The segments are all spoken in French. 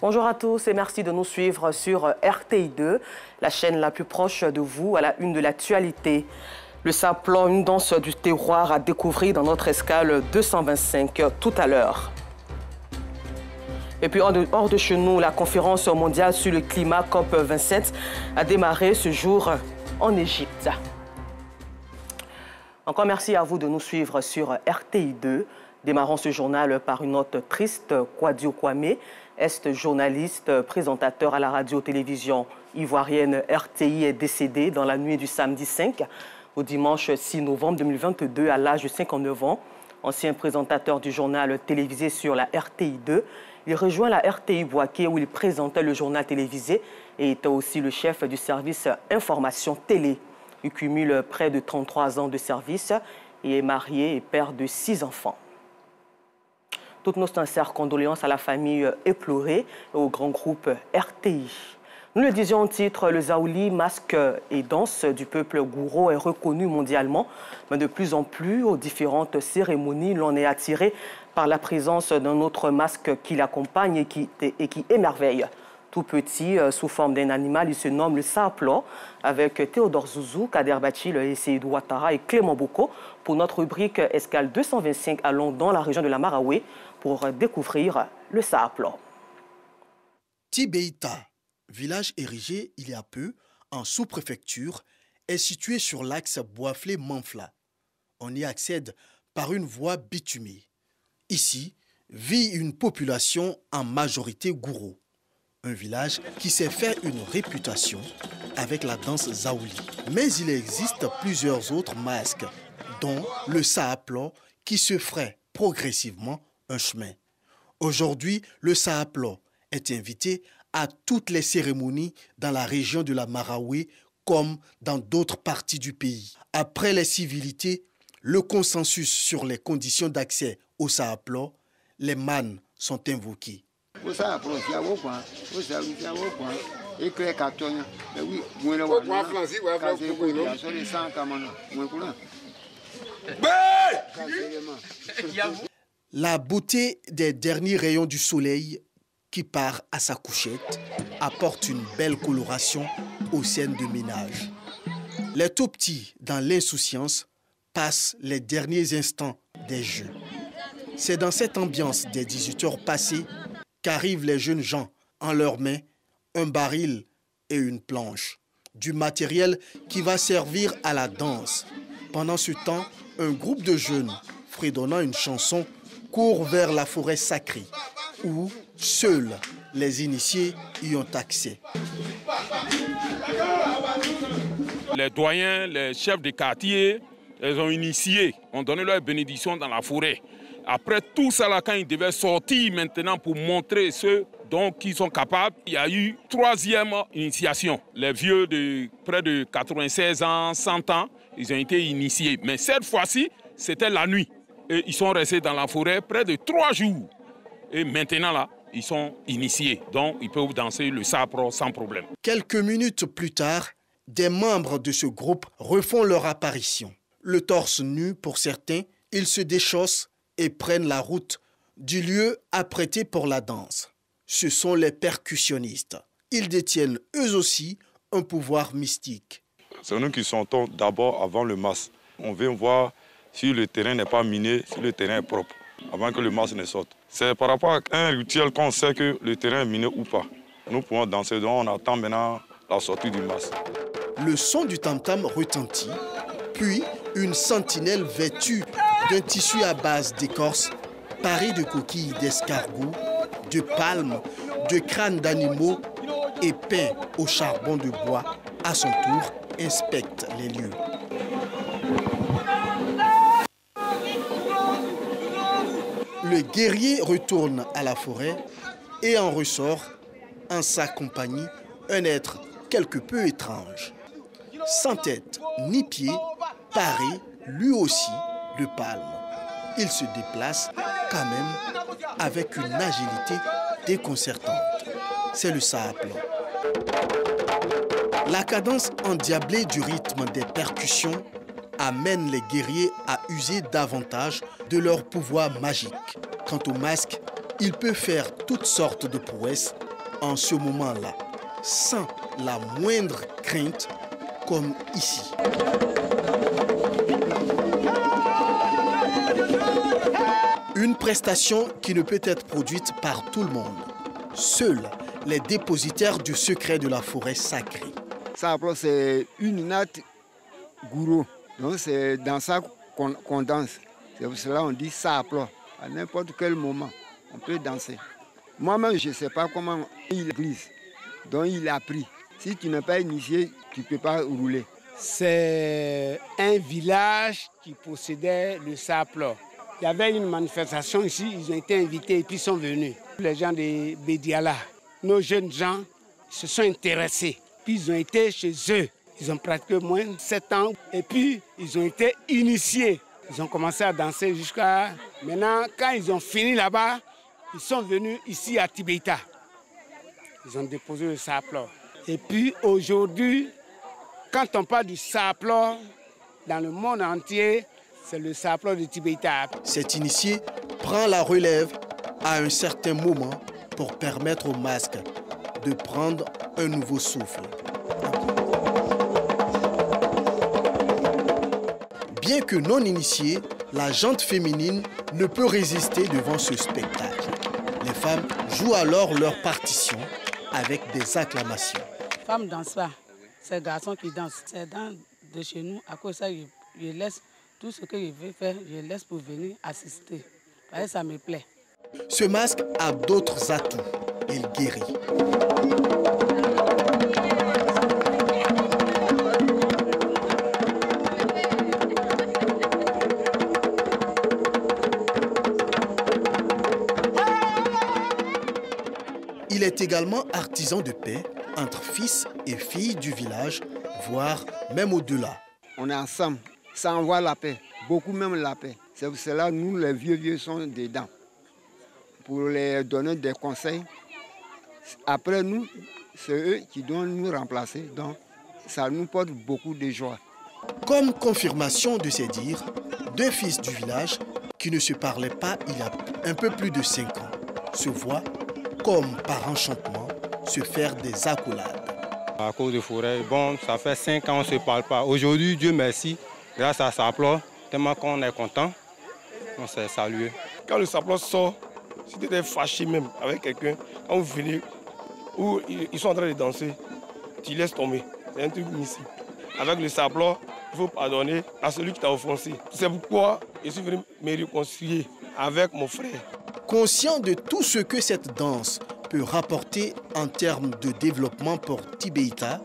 Bonjour à tous et merci de nous suivre sur RTI2, la chaîne la plus proche de vous à la une de l'actualité. Le Saplan, une danse du terroir à découvrir dans notre escale 225 tout à l'heure. Et puis hors de chez nous, la conférence mondiale sur le climat COP27 a démarré ce jour en Égypte. Encore merci à vous de nous suivre sur RTI2. Démarrons ce journal par une note triste. Kwadio Kwame, journaliste, présentateur à la radio-télévision ivoirienne RTI, est décédé dans la nuit du samedi 5 au dimanche 6 novembre 2022 à l'âge de 59 ans. Ancien présentateur du journal télévisé sur la RTI2, il rejoint la RTI Bouaké où il présentait le journal télévisé et était aussi le chef du service information télé. Il cumule près de 33 ans de service et est marié et père de 6 enfants. Toutes nos sincères condoléances à la famille éplorée et au grand groupe RTI. Nous le disions en titre, le Zaouli, masque et danse du peuple gouro est reconnu mondialement, mais de plus en plus aux différentes cérémonies, l'on est attiré par la présence d'un autre masque qui l'accompagne et qui émerveille. Tout petit, sous forme d'un animal, il se nomme le Saplan, avec Théodore Zouzou, Kader Bachil, Seydou Ouattara et Clément Boko. Pour notre rubrique Escale 225, allons dans la région de la Maraoué pour découvrir le Saplan. Tibeita, village érigé il y a peu en sous-préfecture, est situé sur l'axe Boiflé-Manfla. On y accède par une voie bitumée. Ici vit une population en majorité gouro. Un village qui s'est fait une réputation avec la danse Zaouli. Mais il existe plusieurs autres masques, dont le Saaplo qui se ferait progressivement un chemin. Aujourd'hui, le Saaplo est invité à toutes les cérémonies dans la région de la Maraoué comme dans d'autres parties du pays. Après les civilités, le consensus sur les conditions d'accès au Saaplo, les mannes sont invoqués. La beauté des derniers rayons du soleil qui part à sa couchette apporte une belle coloration aux scènes de ménage. Les tout petits, dans l'insouciance, passent les derniers instants des jeux. C'est dans cette ambiance des 18 heures passées qu'arrivent les jeunes gens en leurs mains, un baril et une planche. Du matériel qui va servir à la danse. Pendant ce temps, un groupe de jeunes, fredonnant une chanson, court vers la forêt sacrée, où seuls les initiés y ont accès. Les doyens, les chefs de quartier, ils ont initié, ont donné leur bénédiction dans la forêt. Après tout ça, là, quand ils devaient sortir maintenant pour montrer ceux qui sont capables, il y a eu 3e initiation. Les vieux de près de 96 ans, 100 ans, ils ont été initiés. Mais cette fois-ci, c'était la nuit. Et ils sont restés dans la forêt près de 3 jours. Et maintenant, là, ils sont initiés. Donc, ils peuvent danser le sapro sans problème. Quelques minutes plus tard, des membres de ce groupe refont leur apparition. Le torse nu pour certains, ils se déchaussent et prennent la route du lieu apprêté pour la danse. Ce sont les percussionnistes. Ils détiennent eux aussi un pouvoir mystique. C'est nous qui sortons d'abord avant le mas. On vient voir si le terrain n'est pas miné, si le terrain est propre, avant que le mas ne sorte. C'est par rapport à un rituel qu'on sait que le terrain est miné ou pas. Nous pouvons danser, donc on attend maintenant la sortie du mas. Le son du tam-tam retentit, puis une sentinelle vêtue d'un tissu à base d'écorce, paré de coquilles d'escargots, de palmes, de crânes d'animaux et peint au charbon de bois, à son tour, inspecte les lieux. Le guerrier retourne à la forêt et en ressort, en sa compagnie, un être quelque peu étrange. Sans tête ni pied, paré, lui aussi, de palme. Il se déplace quand même avec une agilité déconcertante. C'est le Saaplan. La cadence endiablée du rythme des percussions amène les guerriers à user davantage de leur pouvoir magique. Quant au masque, il peut faire toutes sortes de prouesses en ce moment-là, sans la moindre crainte, comme ici. Une prestation qui ne peut être produite par tout le monde. Seuls les dépositaires du secret de la forêt sacrée. Saplo, c'est une natte gourou. Donc c'est dans ça qu'on danse. C'est pour cela qu'on dit saplo. À n'importe quel moment, on peut danser. Moi-même, je ne sais pas comment il glisse. Donc il a appris. Si tu n'es pas initié, tu ne peux pas rouler. C'est un village qui possédait le saplo. Il y avait une manifestation ici, ils ont été invités et puis ils sont venus. Les gens de Bédiala, nos jeunes gens se sont intéressés. Puis ils ont été chez eux. Ils ont pratiqué moins de 7 ans et puis ils ont été initiés. Ils ont commencé à danser jusqu'à... Maintenant, quand ils ont fini là-bas, ils sont venus ici à Tibéita. Ils ont déposé le saplo. Et puis aujourd'hui, quand on parle du saplo dans le monde entier, c'est le saplo de Tibéita. Cet initié prend la relève à un certain moment pour permettre au masque de prendre un nouveau souffle. Bien que non initiée, la jante féminine ne peut résister devant ce spectacle. Les femmes jouent alors leur partition avec des acclamations. Les femmes ne dansent pas, c'est les garçons qui dansent. C'est dans de chez nous, à cause de ça, je laisse tout ce que je veux faire, je laisse pour venir assister. Parce que ça me plaît. Ce masque a d'autres atouts. Il guérit. Il est également artisan de paix entre fils et filles du village, voire même au-delà. On est ensemble, ça envoie la paix, beaucoup même la paix. C'est pour cela que nous, les vieux sont dedans, pour les donner des conseils. Après nous, c'est eux qui doivent nous remplacer, donc ça nous porte beaucoup de joie. Comme confirmation de ces dires, 2 fils du village qui ne se parlaient pas il y a un peu plus de 5 ans se voient, comme par enchantement, se faire des accolades. À cause de forêt, bon, ça fait 5 ans qu'on ne se parle pas. Aujourd'hui, Dieu merci, grâce à Saplo, tellement qu'on est content, on s'est salué. Quand le Saplo sort, si tu étais fâché même avec quelqu'un, quand vous venez, où ils sont en train de danser, tu laisses tomber. C'est un truc ici. Avec le Saplo, il faut pardonner à celui qui t'a offensé. C'est pourquoi je suis venu me réconcilier avec mon frère. Conscient de tout ce que cette danse peut rapporter en termes de développement pour Tibéita,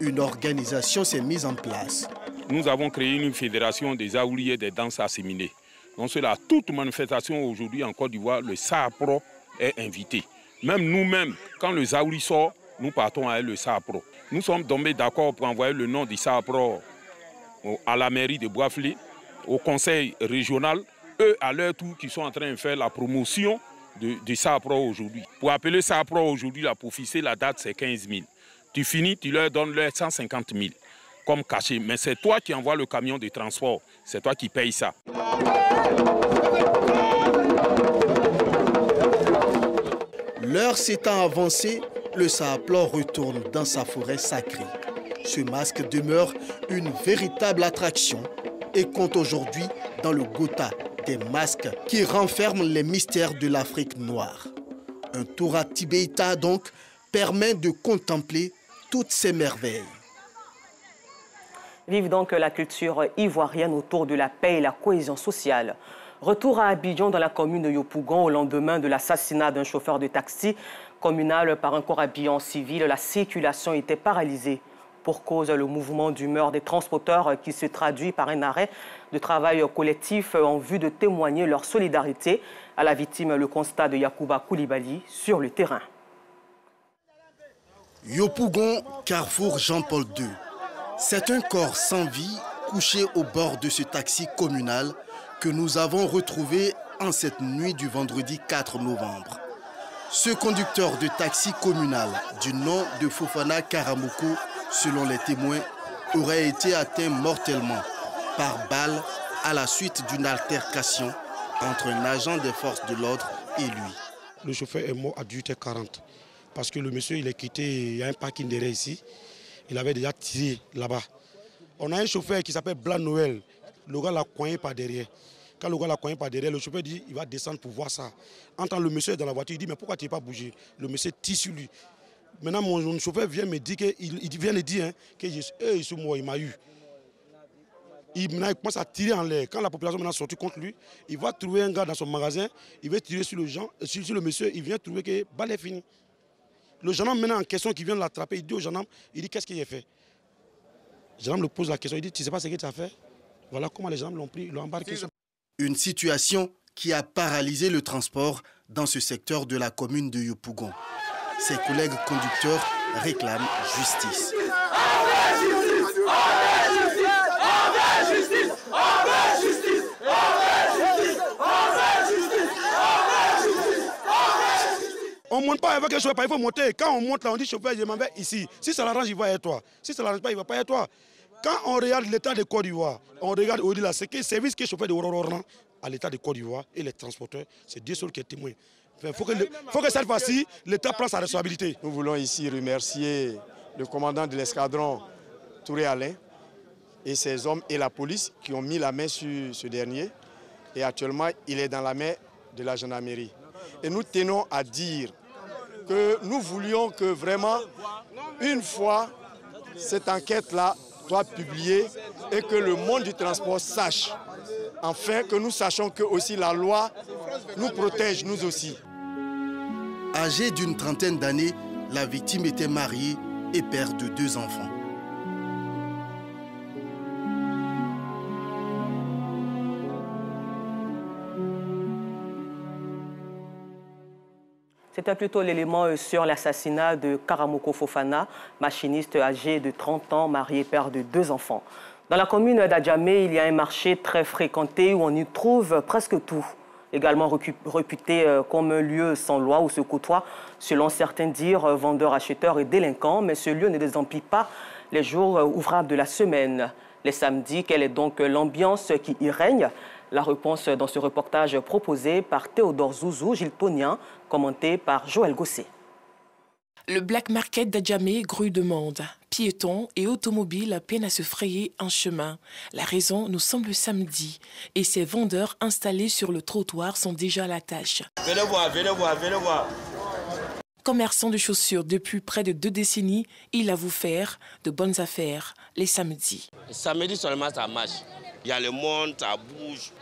une organisation s'est mise en place. Nous avons créé une fédération des Aouliers des danses assimilées. Donc cela, toute manifestation aujourd'hui en Côte d'Ivoire, le Sapro est invité. Même nous-mêmes, quand le Zaouli sort, nous partons avec le Sapro. Nous sommes tombés d'accord pour envoyer le nom du Sapro à la mairie de Boisflé, au conseil régional, eux à leur tour qui sont en train de faire la promotion du Sapro aujourd'hui. Pour appeler Sapro aujourd'hui, pour fixer la date, c'est 15 000. Tu finis, tu leur donnes leur 150 000 comme cachet. Mais c'est toi qui envoies le camion de transport, c'est toi qui payes ça. L'heure s'étant avancée, le Saplo retourne dans sa forêt sacrée. Ce masque demeure une véritable attraction et compte aujourd'hui dans le Gotha des masques qui renferment les mystères de l'Afrique noire. Un tour à Tibéita donc permet de contempler toutes ces merveilles. Vive donc la culture ivoirienne autour de la paix et la cohésion sociale. Retour à Abidjan dans la commune de Yopougon au lendemain de l'assassinat d'un chauffeur de taxi communal par un corps habillant civil. La circulation était paralysée pour cause le mouvement d'humeur des transporteurs qui se traduit par un arrêt de travail collectif en vue de témoigner leur solidarité à la victime. Le constat de Yacouba Koulibaly sur le terrain. Yopougon, carrefour Jean-Paul II. C'est un corps sans vie couché au bord de ce taxi communal que nous avons retrouvé en cette nuit du vendredi 4 novembre. Ce conducteur de taxi communal du nom de Fofana Karamoko, selon les témoins, aurait été atteint mortellement par balle à la suite d'une altercation entre un agent des forces de l'ordre et lui. Le chauffeur est mort à 18h40. parce que le monsieur il est quitté, il y a un parking derrière ici, il avait déjà tiré là-bas. On a un chauffeur qui s'appelle Blanc Noël, le gars l'a coigné par derrière. Quand le gars l'a coigné par derrière, le chauffeur dit il va descendre pour voir ça. Entend le monsieur dans la voiture, il dit mais pourquoi tu n'es pas bougé? Le monsieur tire sur lui. Maintenant mon chauffeur vient me dire qu'il vient de dire que je suis mort, il m'a eu. Il commence à tirer en l'air. Quand la population maintenant sortit contre lui, il va trouver un gars dans son magasin, il va tirer sur le monsieur, il vient trouver que la balle est finie. Le gendarme maintenant en question qui vient de l'attraper, il dit au gendarme, il dit qu'est-ce qu'il a fait? Le gendarme le pose la question, il dit tu ne sais pas ce que tu as fait? Voilà comment les gendarmes l'ont pris, l'ont embarqué. Une situation qui a paralysé le transport dans ce secteur de la commune de Yopougon. Ses collègues conducteurs réclament justice. On ne monte pas avec un chauffeur, il faut monter. Quand on monte là, on dit chauffeur, je m'en vais ici. Si ça l'arrange, il va avec toi. Si ça ne l'arrange pas, il ne va pas avec toi. Quand on regarde l'état de Côte d'Ivoire, on regarde au-delà, c'est que le service qui est chauffeur de Orororna à l'état de Côte d'Ivoire et les transporteurs, c'est Dieu seul qui est témoin. Il faut que cette fois-ci, l'État prenne sa responsabilité. Nous voulons ici remercier le commandant de l'escadron, Touré Alain, et ses hommes et la police qui ont mis la main sur ce dernier. Et actuellement, il est dans la main de la gendarmerie. Et nous tenons à dire que nous voulions que vraiment, une fois cette enquête-là soit publiée et que le monde du transport sache, enfin que nous sachions que aussi la loi nous protège, nous aussi. Âgé d'une trentaine d'années, la victime était mariée et père de 2 enfants. C'était plutôt l'élément sur l'assassinat de Karamoko Fofana, machiniste âgé de 30 ans, marié père de 2 enfants. Dans la commune d'Adjamé, il y a un marché très fréquenté où on y trouve presque tout. Également réputé comme un lieu sans loi où se côtoient, selon certains dires, vendeurs, acheteurs et délinquants. Mais ce lieu ne les emplit pas les jours ouvrables de la semaine. Les samedis, quelle est donc l'ambiance qui y règne? La réponse dans ce reportage proposé par Théodore Zouzou, Giltonien, commenté par Joël Gosset. Le Black Market d'Adjamé grouille de monde. Piétons et automobiles peinent à se frayer un chemin. La raison nous semble samedi et ces vendeurs installés sur le trottoir sont déjà à la tâche. Venez voir, venez voir, venez voir. Commerçant de chaussures depuis près de 2 décennies, il avoue faire de bonnes affaires les samedis. Le samedi seulement ça marche. Il y a le monde, ça bouge.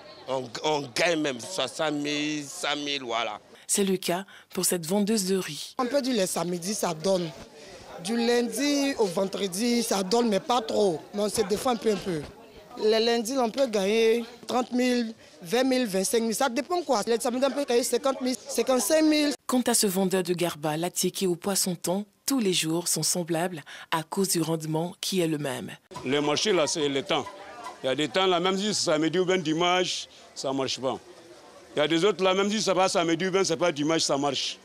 On gagne même 60 000, 100 000, voilà. C'est le cas pour cette vendeuse de riz. On peut dire les samedis, ça donne. Du lundi au vendredi, ça donne, mais pas trop. Mais on se défend un peu. Les lundis, on peut gagner 30 000, 20 000, 25 000. Ça dépend quoi. Les samedis, on peut gagner 50 000, 55 000. Quant à ce vendeur de garba, l'attiqué au poisson-thon, tous les jours sont semblables à cause du rendement qui est le même. Le marché, là, c'est le temps. Il y a des temps, là, même si c'est samedi ou bien dimanche, ça ne marche pas. Il y a des autres, là, même si c'est pas samedi ou bien c'est pas dimanche, ça marche.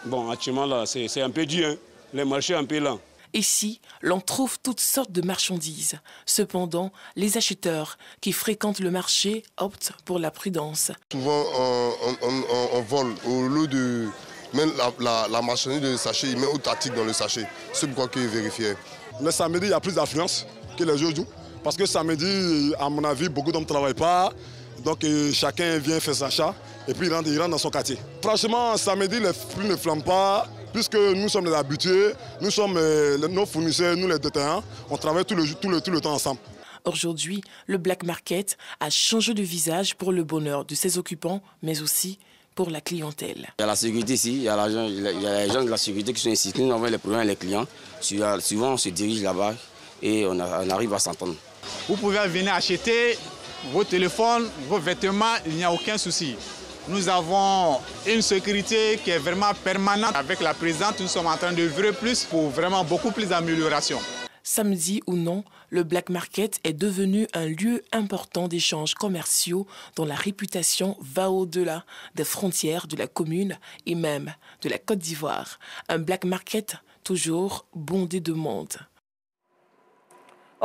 Bon, actuellement, là, c'est un peu dur, hein. Les marchés un peu lents. Ici, l'on trouve toutes sortes de marchandises. Cependant, les acheteurs qui fréquentent le marché optent pour la prudence. Souvent, on vole au lieu de mettre la marchandise de sachet, ils mettent autre article dans le sachet. C'est pourquoi qu'ils vérifient. Le samedi, il y a plus d'affluence que les jours. Parce que samedi, à mon avis, beaucoup d'hommes ne travaillent pas. Donc chacun vient faire sa achat et puis il rentre dans son quartier. Franchement, samedi, les prix ne flambent pas. Puisque nous sommes les habitués, nous sommes nos fournisseurs, nous les détaillants, on travaille tout le temps ensemble. Aujourd'hui, le Black Market a changé de visage pour le bonheur de ses occupants, mais aussi pour la clientèle. Il y a la sécurité ici, il y a les gens de la sécurité qui sont ici, qui nous envoient les problèmes les clients. Souvent, on se dirige là-bas et on arrive à s'entendre. Vous pouvez venir acheter vos téléphones, vos vêtements, il n'y a aucun souci. Nous avons une sécurité qui est vraiment permanente. Avec la présidente, nous sommes en train de œuvrer plus pour vraiment beaucoup plus d'amélioration. Samedi ou non, le Black Market est devenu un lieu important d'échanges commerciaux dont la réputation va au-delà des frontières de la commune et même de la Côte d'Ivoire. Un Black Market toujours bondé de monde.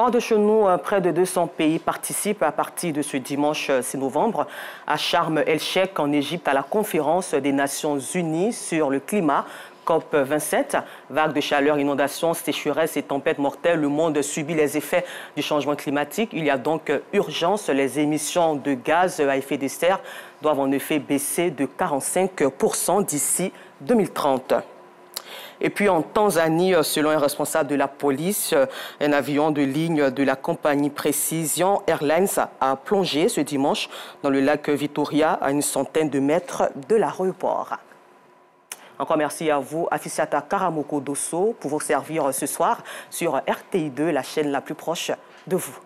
Hors de chez nous, près de 200 pays participent à partir de ce dimanche 6 novembre à Sharm el-Sheikh en Égypte à la conférence des Nations Unies sur le climat. COP27, vagues de chaleur, inondations, sécheresses et tempêtes mortelles, le monde subit les effets du changement climatique. Il y a donc urgence. Les émissions de gaz à effet de serre doivent en effet baisser de 45% d'ici 2030. Et puis en Tanzanie, selon un responsable de la police, un avion de ligne de la compagnie Precision Airlines a plongé ce dimanche dans le lac Victoria à une centaine de mètres de l'aéroport. Encore merci à vous, Afisiata Karamoko Dosso, pour vous servir ce soir sur RTI2, la chaîne la plus proche de vous.